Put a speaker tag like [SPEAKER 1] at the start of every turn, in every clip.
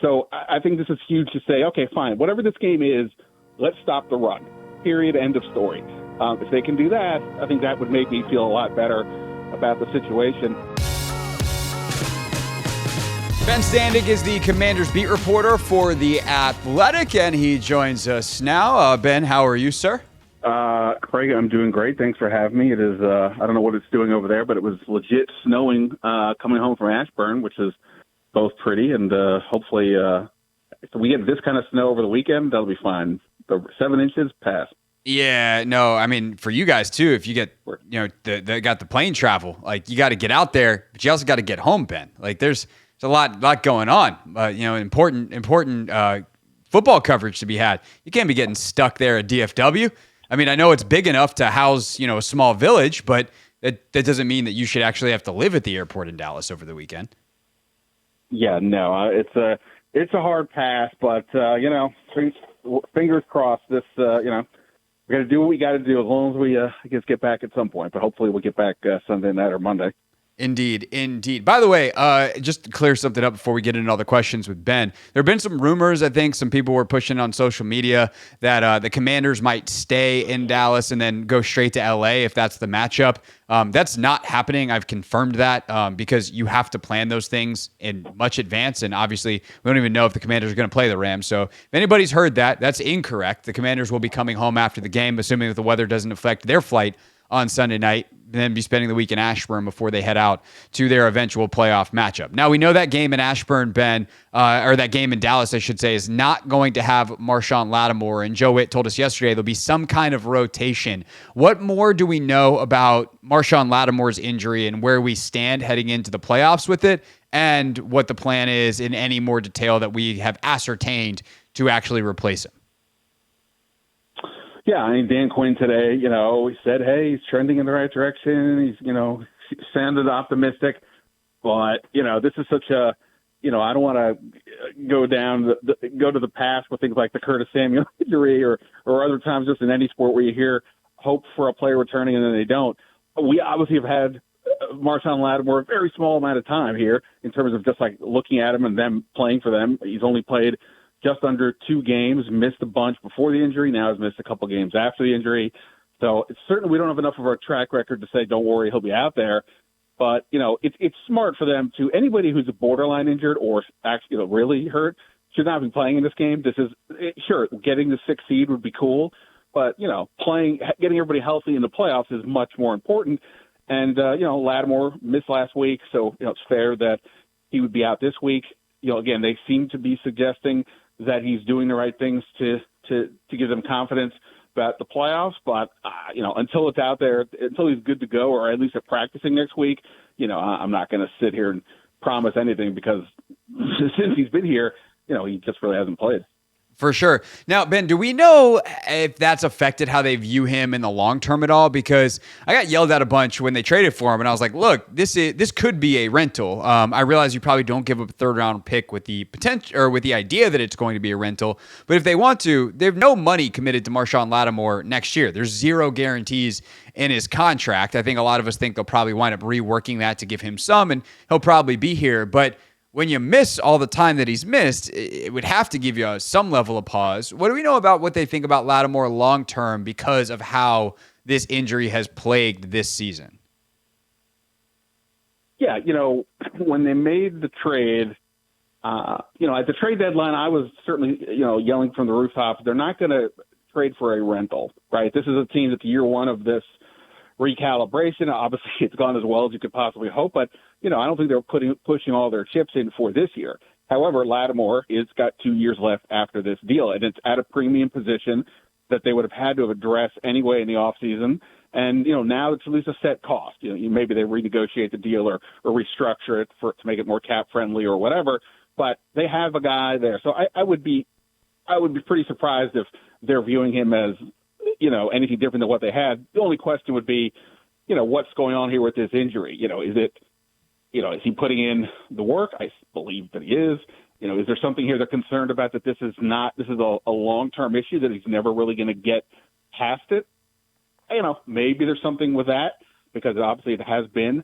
[SPEAKER 1] So I think this is huge to say, okay, fine, whatever this game is, let's stop the run. Period. End of story. If they can do that, I think that would make me feel a lot better about the situation.
[SPEAKER 2] Ben Standig is the Commanders beat reporter for The Athletic, and he joins us now. Ben, how are you, sir?
[SPEAKER 1] Craig, I'm doing great. Thanks for having me. It is, I don't know what it's doing over there, but it was legit snowing coming home from Ashburn, which is both pretty, and hopefully if we get this kind of snow over the weekend, that'll be fine. The 7 inches, pass.
[SPEAKER 2] Yeah, no, I mean, for you guys, too, if you get, they got the plane travel, like, you got to get out there, but you also got to get home, Ben. Like, there's a lot going on, important football coverage to be had. You can't be getting stuck there at DFW. I mean, I know it's big enough to house, a small village, but that doesn't mean that you should actually have to live at the airport in Dallas over the weekend.
[SPEAKER 1] Yeah, no, it's a hard pass, but, fingers crossed this, we got to do what we got to do as long as we, get back at some point, but hopefully we'll get back Sunday night or Monday.
[SPEAKER 2] Indeed. By the way, just to clear something up before we get into all the questions with Ben, there have been some rumors, I think some people were pushing on social media that the Commanders might stay in Dallas and then go straight to LA if that's the matchup. That's not happening. I've confirmed that because you have to plan those things in much advance, and obviously we don't even know if the Commanders are going to play the Rams. So if anybody's heard that, that's incorrect. The Commanders will be coming home after the game, assuming that the weather doesn't affect their flight on Sunday night, and then be spending the week in Ashburn before they head out to their eventual playoff matchup. Now, we know that game in Ashburn, Ben, or that game in Dallas, I should say, is not going to have Marshon Lattimore, and Joe Witt told us yesterday there'll be some kind of rotation. What more do we know about Marshon Lattimore's injury and where we stand heading into the playoffs with it, and what the plan is in any more detail that we have ascertained to actually replace him?
[SPEAKER 1] Yeah, I mean, Dan Quinn today, he said, hey, he's trending in the right direction. He's, sounded optimistic. But, this is such a, I don't want to go to the past with things like the Curtis Samuel injury or other times just in any sport where you hear hope for a player returning and then they don't. We obviously have had Marshon Lattimore a very small amount of time here in terms of just like looking at him and them playing for them. He's only played just under 2 games, missed a bunch before the injury. Now he's missed a couple games after the injury. So certainly we don't have enough of our track record to say, don't worry, he'll be out there. But, it's smart for them to, anybody who's borderline injured or actually really hurt should not be playing in this game. This is, sure, getting the 6th seed would be cool. But, getting everybody healthy in the playoffs is much more important. And, Lattimore missed last week, so, it's fair that he would be out this week. Again, they seem to be suggesting that he's doing the right things to give them confidence about the playoffs. But, until it's out there, until he's good to go, or at least at practicing next week, I'm not going to sit here and promise anything because since he's been here, he just really hasn't played.
[SPEAKER 2] For sure. Now, Ben, do we know if that's affected how they view him in the long term at all? Because I got yelled at a bunch when they traded for him, and I was like, "Look, this could be a rental." I realize you probably don't give up a 3rd round pick with the potential or with the idea that it's going to be a rental, but if they want to, they have no money committed to Marshon Lattimore next year. There's 0 guarantees in his contract. I think a lot of us think they'll probably wind up reworking that to give him some, and he'll probably be here, but when you miss all the time that he's missed, it would have to give you some level of pause. What do we know about what they think about Lattimore long-term because of how this injury has plagued this season?
[SPEAKER 1] Yeah, when they made the trade, at the trade deadline, I was certainly, yelling from the rooftops, they're not going to trade for a rental, right? This is a team that's year 1 of this recalibration. Obviously, it's gone as well as you could possibly hope, but I don't think they're pushing all their chips in for this year. However, Lattimore has got 2 years left after this deal, and it's at a premium position that they would have had to have addressed anyway in the offseason. And now it's at least a set cost. Maybe they renegotiate the deal or restructure it to make it more cap friendly or whatever. But they have a guy there, so I would be pretty surprised if they're viewing him as anything different than what they had. The only question would be, what's going on here with this injury? Is he putting in the work? I believe that he is. Is there something here they're concerned about that this is a long-term issue that he's never really going to get past it? Maybe there's something with that because obviously it has been,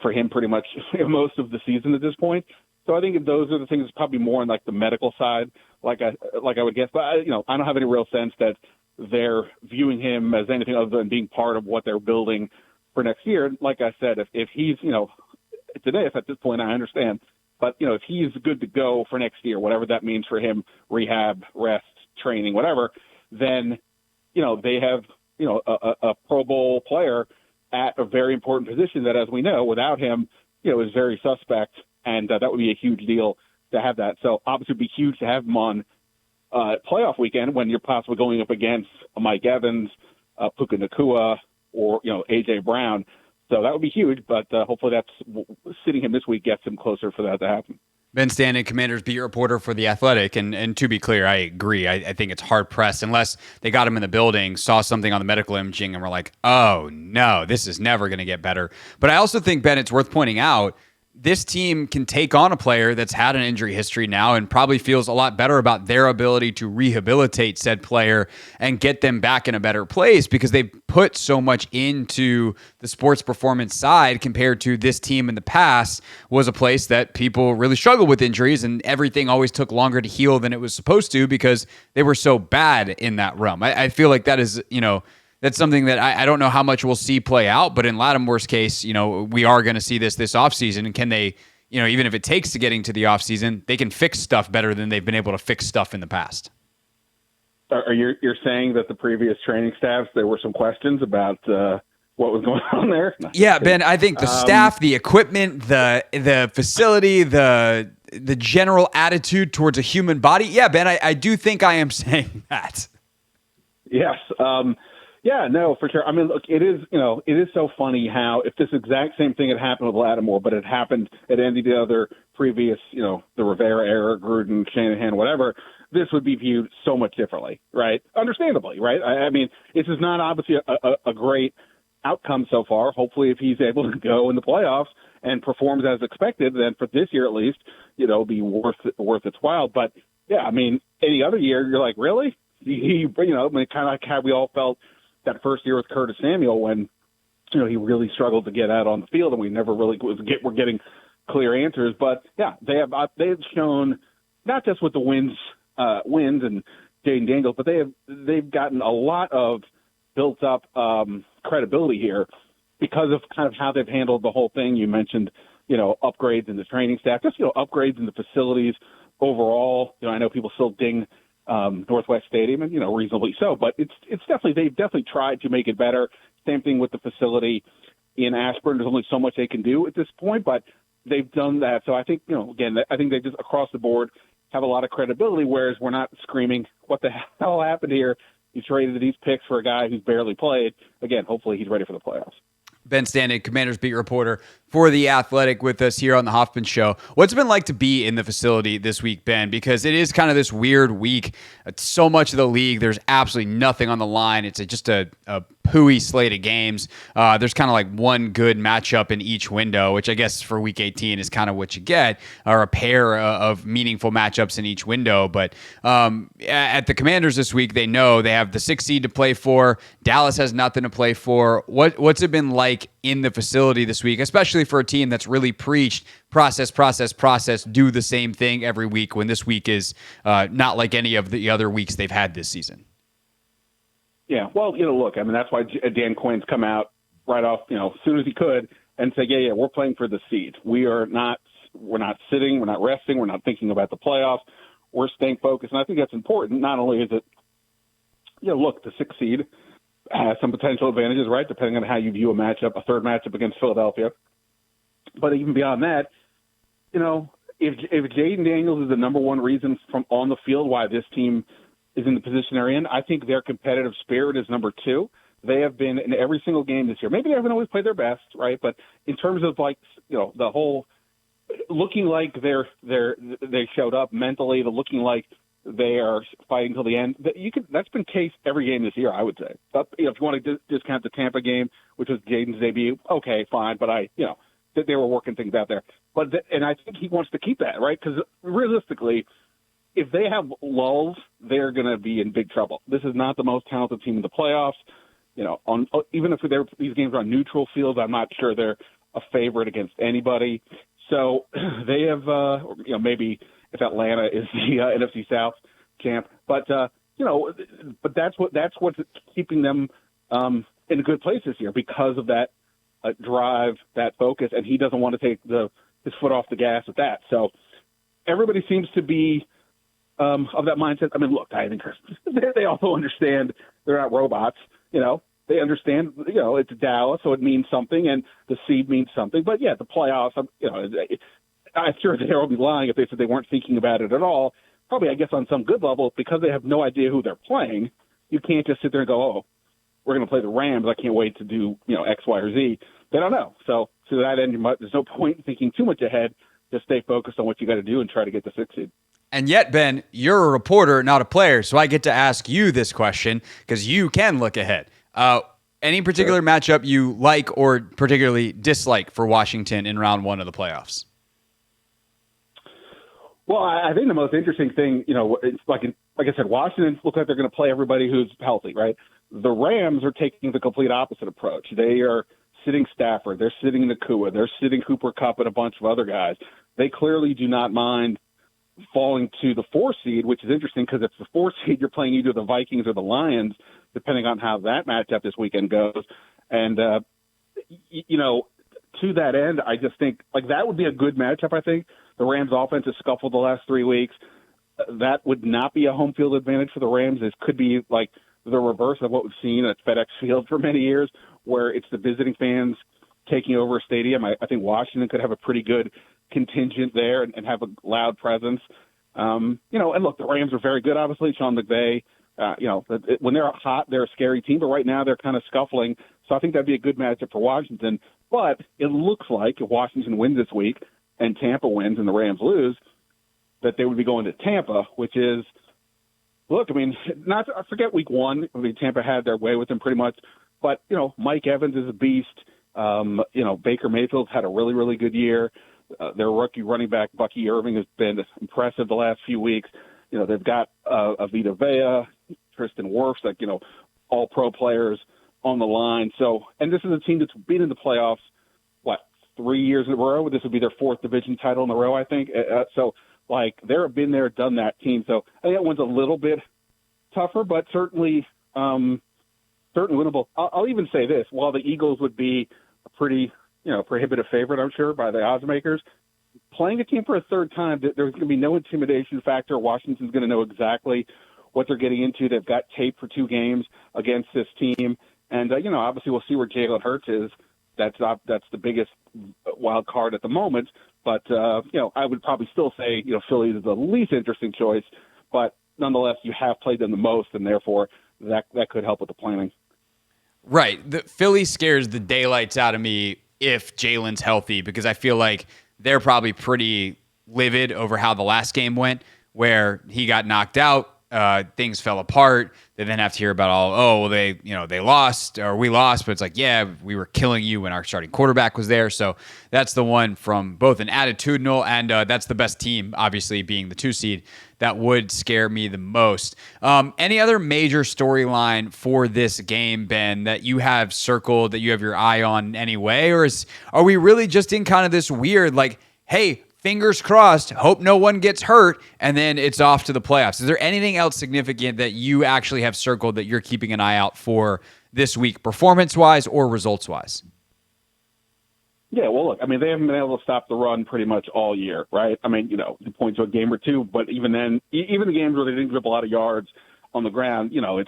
[SPEAKER 1] for him pretty much most of the season at this point. So I think if those are the things, probably more on like the medical side, like I would guess. But I don't have any real sense that they're viewing him as anything other than being part of what they're building for next year. Like I said, if he's today, if at this point I understand, but if he's good to go for next year, whatever that means for him, rehab, rest, training, whatever, then they have a Pro Bowl player at a very important position that, as we know, without him, is very suspect, and that would be a huge deal to have that. So obviously, it'd be huge to have him on playoff weekend when you're possibly going up against Mike Evans, Puka Nacua, or AJ Brown. So that would be huge, but hopefully that's sitting him this week gets him closer for that to happen.
[SPEAKER 2] Ben Standig, Commanders beat reporter for The Athletic. And to be clear, I agree. I think it's hard-pressed unless they got him in the building, saw something on the medical imaging, and were like, oh, no, this is never going to get better. But I also think, Ben, it's worth pointing out, this team can take on a player that's had an injury history now and probably feels a lot better about their ability to rehabilitate said player and get them back in a better place because they've put so much into the sports performance side compared to this team in the past was a place that people really struggled with injuries and everything always took longer to heal than it was supposed to because they were so bad in that realm. I feel like that is, that's something that I don't know how much we'll see play out, but in Lattimore's case, we are going to see this offseason. And can they, even if it takes to getting to the offseason, they can fix stuff better than they've been able to fix stuff in the past.
[SPEAKER 1] Are you're saying that the previous training staffs, there were some questions about what was going on there?
[SPEAKER 2] Yeah, Ben, I think the staff, the equipment, the facility, the general attitude towards a human body. Yeah, Ben, I do think I am saying that.
[SPEAKER 1] Yes. Yeah, no, for sure. I mean, look, it is so funny how if this exact same thing had happened with Lattimore, but it happened at any of the other previous, the Rivera era, Gruden, Shanahan, whatever, this would be viewed so much differently, right? Understandably, right? I mean, this is not obviously a great outcome so far. Hopefully, if he's able to go in the playoffs and performs as expected, then for this year at least, it'll be worth its while. But yeah, I mean, any other year, you're like, really? Kind of like how we all felt that first year with Curtis Samuel when, he really struggled to get out on the field and we never really were getting clear answers. But yeah, they've shown not just with the wins and Jaden Daniels, but they've gotten a lot of built up credibility here because of kind of how they've handled the whole thing. You mentioned, upgrades in the training staff, just, upgrades in the facilities overall. I know people still ding Northwest Stadium, and reasonably so. But it's definitely they've definitely tried to make it better. Same thing with the facility in Ashburn. There's only so much they can do at this point, but they've done that. So I think again, I think they just across the board have a lot of credibility. Whereas we're not screaming, "What the hell happened here?" You traded these picks for a guy who's barely played. Again, hopefully he's ready for the playoffs.
[SPEAKER 2] Ben Standig, Commanders beat reporter for The Athletic with us here on the Hoffman Show. What's it been like to be in the facility this week, Ben? Because it is kind of this weird week. It's so much of the league, there's absolutely nothing on the line. It's just a pooey slate of games. There's kind of like one good matchup in each window, which I guess for Week 18 is kind of what you get, or a pair of meaningful matchups in each window. But at the Commanders this week, they know they have the 6th seed to play for. Dallas has nothing to play for. What's it been like in the facility this week, especially for a team that's really preached process, do the same thing every week when this week is not like any of the other weeks they've had this season?
[SPEAKER 1] Yeah, well, look, I mean, that's why Dan Quinn's come out right off, as soon as he could and say, yeah, we're playing for the seed. We're not sitting, we're not resting, we're not thinking about the playoffs. We're staying focused. And I think that's important. Not only is it, look, the 6th seed has some potential advantages, right, depending on how you view a third matchup against Philadelphia. But even beyond that, if Jaden Daniels is the number one reason from on the field why this team is in the position they're in, I think their competitive spirit is number 2. They have been in every single game this year. Maybe they haven't always played their best, right? But in terms of the whole looking like they showed up mentally, looking like they are fighting till the end. That's been case every game this year, I would say. But, if you want to discount the Tampa game, which was Jaden's debut, okay, fine. But they were working things out there. And I think he wants to keep that, right? Because realistically, if they have lulls, they're going to be in big trouble. This is not the most talented team in the playoffs. Even if these games are on neutral fields, I'm not sure they're a favorite against anybody. So they have, maybe if Atlanta is the NFC South champ, but but that's what's keeping them in a good place this year because of that drive, that focus, and he doesn't want to take his foot off the gas with that. So everybody seems to be of that mindset. I mean, look, I think they also understand they're not robots. They understand, it's Dallas, so it means something, and the seed means something. But, yeah, the playoffs, I'm sure they will be lying if they said they weren't thinking about it at all. Probably, I guess, on some good level, because they have no idea who they're playing, you can't just sit there and go, oh, we're going to play the Rams. I can't wait to do, X, Y, or Z. They don't know. So to that end, there's no point in thinking too much ahead. Just stay focused on what you got to do and try to get the 6th seed.
[SPEAKER 2] And yet, Ben, you're a reporter, not a player, so I get to ask you this question because you can look ahead. Any particular matchup you like or particularly dislike for Washington in round 1 of the playoffs?
[SPEAKER 1] Well, I think the most interesting thing, it's like I said, Washington looks like they're going to play everybody who's healthy, right? The Rams are taking the complete opposite approach. They are sitting Stafford, they're sitting Nakua, they're sitting Cooper Kupp and a bunch of other guys. They clearly do not mind falling to the 4 seed, which is interesting because if the 4 seed, you're playing either the Vikings or the Lions, depending on how that matchup this weekend goes. And, to that end, I just think that would be a good matchup. I think the Rams offense has scuffled the last 3 weeks. That would not be a home field advantage for the Rams. This could be like the reverse of what we've seen at FedEx Field for many years, where it's the visiting fans taking over a stadium. I think Washington could have a pretty good contingent there and have a loud presence. And look, the Rams are very good, obviously. Sean McVay, when they're hot, they're a scary team, but right now they're kind of scuffling. So I think that'd be a good matchup for Washington. But it looks like if Washington wins this week and Tampa wins and the Rams lose, that they would be going to Tampa, which is, look, I mean, I forget week 1. I mean, Tampa had their way with them pretty much. But, Mike Evans is a beast. Baker Mayfield's had a really, really good year. Their rookie running back, Bucky Irving, has been impressive the last few weeks. They've got Vita Vea, Tristan Wirfs, all pro players on the line. So, and this is a team that's been in the playoffs, 3 years in a row? This would be their 4th division title in a row, I think. They've been there, done that team. So I think that one's a little bit tougher, but certainly winnable. I'll even say this. While the Eagles would be a pretty, prohibitive favorite, I'm sure, by the odds makers, playing a team for a third time, there's going to be no intimidation factor. Washington's going to know exactly what they're getting into. They've got tape for 2 games against this team. And, obviously we'll see where Jalen Hurts is. That's the biggest wild card at the moment. But, I would probably still say, Philly is the least interesting choice. But nonetheless, you have played them the most, and therefore that could help with the planning.
[SPEAKER 2] Right. The Philly scares the daylights out of me if Jalen's healthy, because I feel like they're probably pretty livid over how the last game went, where he got knocked out. Things fell apart. They then have to hear about they lost or we lost, but it's like, yeah, we were killing you when our starting quarterback was there. So that's the one from both an attitudinal and that's the best team, obviously being the 2 seed, that would scare me the most. Any other major storyline for this game, Ben, that you have circled, that you have your eye on anyway? Or are we really just in kind of this weird, hey, fingers crossed, hope no one gets hurt, and then it's off to the playoffs? Is there anything else significant that you actually have circled that you're keeping an eye out for this week, performance-wise or results-wise?
[SPEAKER 1] Yeah, well, look, I mean, they haven't been able to stop the run pretty much all year, right? I mean, you point to a game or two, but even then, even the games where they didn't give up a lot of yards on the ground, there's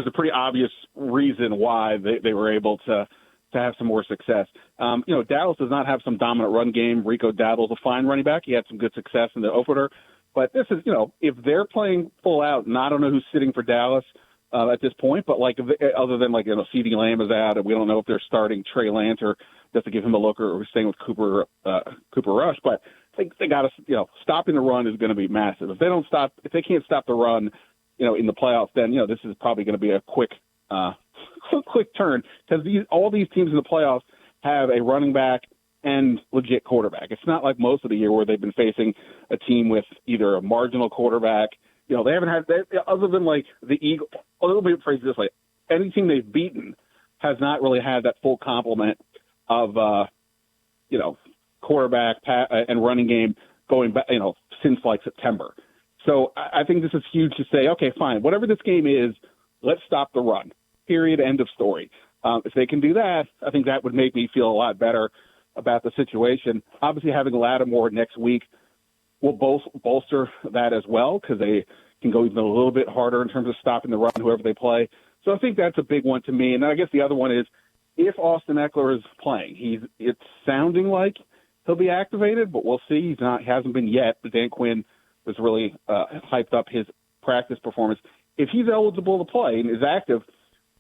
[SPEAKER 1] a pretty obvious reason why they were able to have some more success. Dallas does not have some dominant run game. Rico Dowdle's a fine running back. He had some good success in the opener. But this is, if they're playing full out, and I don't know who's sitting for Dallas at this point, but other than CeeDee Lamb is out, and we don't know if they're starting Trey Lance or just to give him a look, or staying with Cooper Rush. But they got to, stopping the run is going to be massive. If they can't stop the run, in the playoffs, then this is probably going to be a quick turn, because all these teams in the playoffs have a running back and legit quarterback. It's not like most of the year where they've been facing a team with either a marginal quarterback. They haven't had, other than the Eagles. Let me phrase it this way: any team they've beaten has not really had that full complement of quarterback and running game going back, since like September. So I think this is huge to say, okay, fine, whatever this game is, let's stop the run. Period. End of story. If they can do that, I think that would make me feel a lot better about the situation. Obviously, having Lattimore next week will bolster that as well, because they can go even a little bit harder in terms of stopping the run, whoever they play. So I think that's a big one to me. And I guess the other one is, if Austin Ekeler is playing, it's sounding like he'll be activated, but we'll see. He hasn't been yet. But Dan Quinn was really hyped up his practice performance. If he's eligible to play and is active,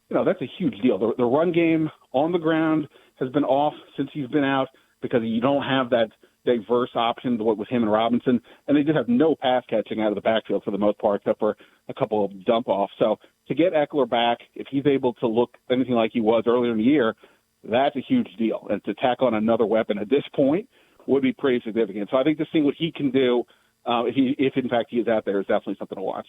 [SPEAKER 1] that's a huge deal. The run game on the ground has been off since he's been out, because you don't have that diverse option with him and Robinson, and they just have no pass catching out of the backfield for the most part, except for a couple of dump offs. So to get Ekeler back, if he's able to look anything like he was earlier in the year, that's a huge deal. And to tack on another weapon at this point would be pretty significant. So I think just seeing what he can do, if in fact he is out there, is definitely something to watch.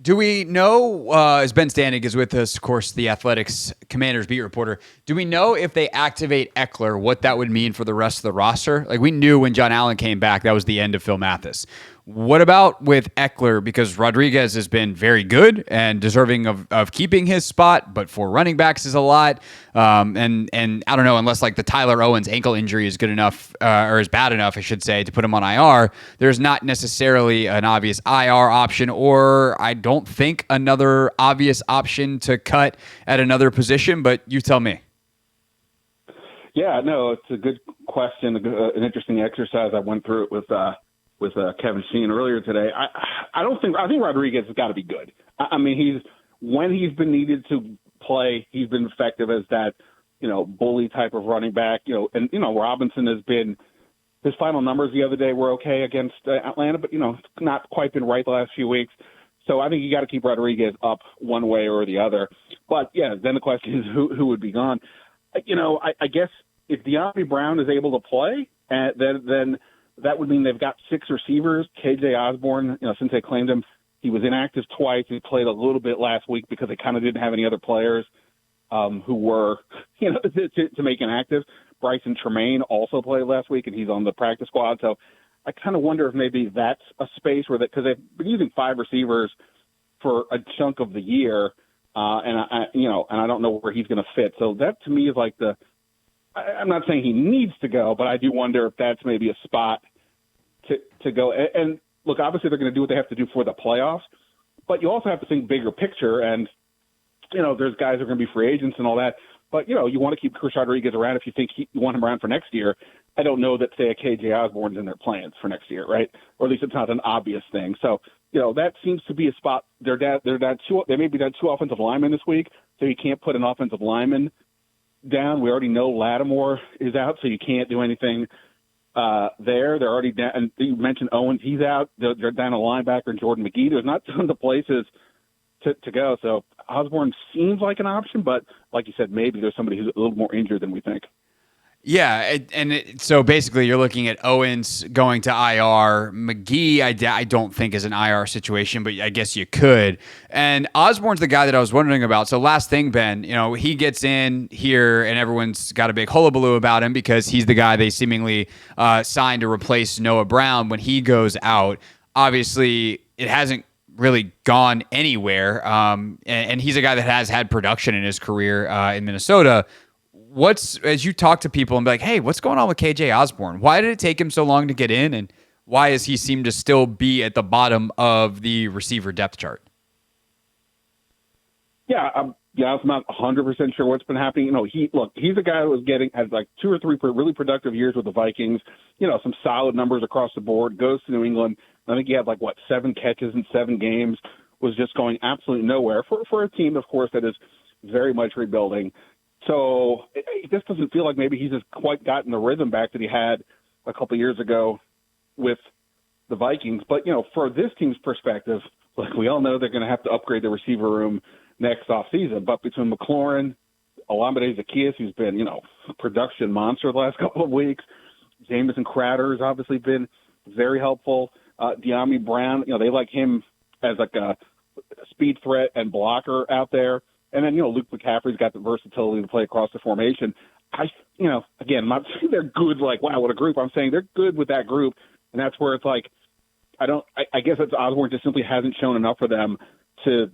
[SPEAKER 2] Do we know, as Ben Standig is with us, of course, the Athletics Commanders beat reporter, do we know if they activate Ekeler, what that would mean for the rest of the roster? Like, we knew when John Allen came back, that was the end of Phil Mathis. What about with Ekeler? Because Rodriguez has been very good and deserving of keeping his spot, but 4 running backs is a lot. And I don't know, unless like the Tyler Owens ankle injury is good enough, or is bad enough, I should say, to put him on IR, there's not necessarily an obvious IR option, or I don't think another obvious option to cut at another position, but you tell me.
[SPEAKER 1] Yeah, no, it's a good question, an interesting exercise. I went through it with Kevin Sheehan earlier today. I think Rodriguez has got to be good. I mean, when he's been needed to play, he's been effective as that, bully type of running back, and Robinson has been, his final numbers the other day were okay against Atlanta, but, not quite been right the last few weeks. So I think you got to keep Rodriguez up one way or the other. But yeah, then the question is who would be gone? I guess if De'Ami Brown is able to play, then that would mean they've got 6 receivers. KJ Osborn, since they claimed him, he was inactive twice. He played a little bit last week because they kind of didn't have any other players who were, to make inactive. Bryson Tremaine also played last week, and he's on the practice squad. So I kind of wonder if maybe that's a space where because they've been using 5 receivers for a chunk of the year, and I don't know where he's going to fit. So that to me is like I'm not saying he needs to go, but I do wonder if that's maybe a spot to go. And look, obviously they're going to do what they have to do for the playoffs, but you also have to think bigger picture. And, there's guys who are going to be free agents and all that. But, you want to keep Chris Rodriguez around if you think you want him around for next year. I don't know that, say, a KJ Osborne's in their plans for next year, right? Or at least it's not an obvious thing. So, that seems to be a spot. They may be down 2 offensive linemen this week, so you can't put an offensive lineman down. We already know Lattimore is out, so you can't do anything there. They're already down. And you mentioned Owens, he's out. They're down a linebacker, Jordan McGee. There's not tons of places to go. So Osborn seems like an option, but like you said, maybe there's somebody who's a little more injured than we think.
[SPEAKER 2] Yeah, so basically you're looking at Owens going to IR. McGee, I don't think is an IR situation, but I guess you could. And Osborne's the guy that I was wondering about. So last thing, Ben, he gets in here and everyone's got a big hullabaloo about him because he's the guy they seemingly signed to replace Noah Brown when he goes out. Obviously, it hasn't really gone anywhere, and he's a guy that has had production in his career in Minnesota. As you talk to people and be like, hey, what's going on with KJ Osborn? Why did it take him so long to get in? And why does he seem to still be at the bottom of the receiver depth chart?
[SPEAKER 1] Yeah, I'm not 100% sure what's been happening. He's a guy who has like 2 or 3 really productive years with the Vikings, some solid numbers across the board, goes to New England. I think he had 7 catches in 7 games, was just going absolutely nowhere for a team, of course, that is very much rebuilding. So it just doesn't feel like maybe he's just quite gotten the rhythm back that he had a couple of years ago with the Vikings. But, for this team's perspective, we all know they're going to have to upgrade the receiver room next offseason. But between McLaurin, Olamide Zaccheaus, who's been, production monster the last couple of weeks, Jamison Crowder has obviously been very helpful. De'Ami Brown, they like him as a speed threat and blocker out there. And then, Luke McCaffrey's got the versatility to play across the formation. Again, I'm not saying they're good, like, wow, what a group. I'm saying they're good with that group, and that's where it's like, I guess it's Osborn just simply hasn't shown enough for them to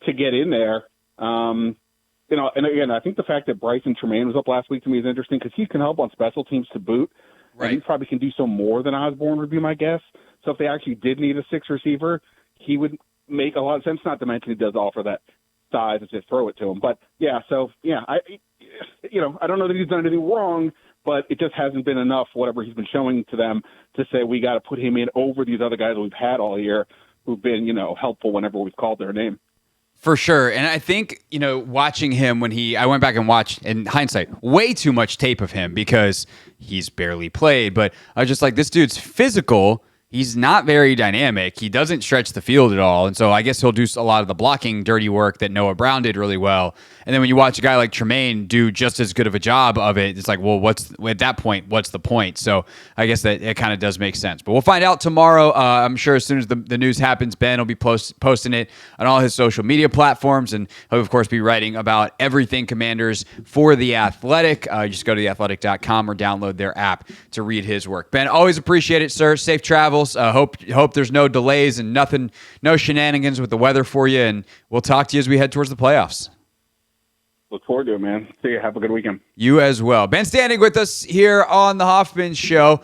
[SPEAKER 1] get in there. And again, I think the fact that Bryson Tremaine was up last week to me is interesting because he can help on special teams to boot,
[SPEAKER 2] Right.
[SPEAKER 1] and he probably can do so more than Osborn would be my guess. So if they actually did need a sixth receiver, he would make a lot of sense, not to mention he does offer that size and just throw it to him. But, I don't know that he's done anything wrong, but it just hasn't been enough, whatever he's been showing to them, to say we got to put him in over these other guys we've had all year who've been, helpful whenever we've called their name.
[SPEAKER 2] For sure. And I think, watching him when I went back and watched, in hindsight, way too much tape of him because he's barely played. But I was just like, this dude's physical. He's not very dynamic. He doesn't stretch the field at all. And so I guess he'll do a lot of the blocking, dirty work that Noah Brown did really well. And then when you watch a guy like Tremaine do just as good of a job of it, it's like, well, at that point, what's the point? So I guess that it kind of does make sense. But we'll find out tomorrow. I'm sure as soon as the news happens, Ben will be posting it on all his social media platforms. And he'll, of course, be writing about everything Commanders for The Athletic. Just go to theathletic.com or download their app to read his work. Ben, always appreciate it, sir. Safe travels. Hope there's no delays and no shenanigans with the weather for you. And we'll talk to you as we head towards the playoffs.
[SPEAKER 1] Look forward to it, man. See you. Have a good weekend.
[SPEAKER 2] You as well. Ben Standig with us here on the Hoffman Show.